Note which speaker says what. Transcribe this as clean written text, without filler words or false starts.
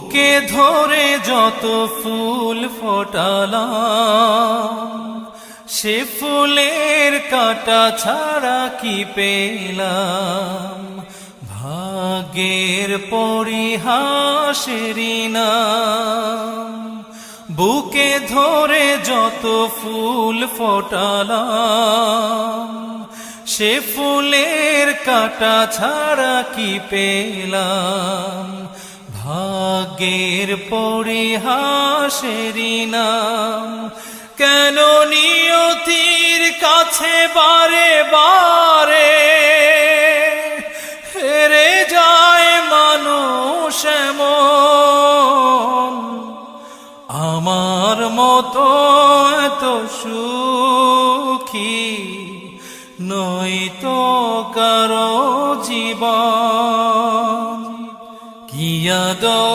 Speaker 1: বুকে ধরে যত ফুল ফোটালাম, সে ফুলের কাঁটা ছাড়া কি পেলাম? ভাগ্যের পরিহাসেরই নাম। বুকে ধরে যত ফুল ফোটালাম, সে ফুলের কাঁটা ছাড়া কি পেলাম? ভাগ্যের পরিহাসেরই নাম। কেন নিয়তির কাছে বারে বারে হেরে যায় মানুষ এমন? আমার মতো এত সুখী নয়তো কারো জীবন। কি আদর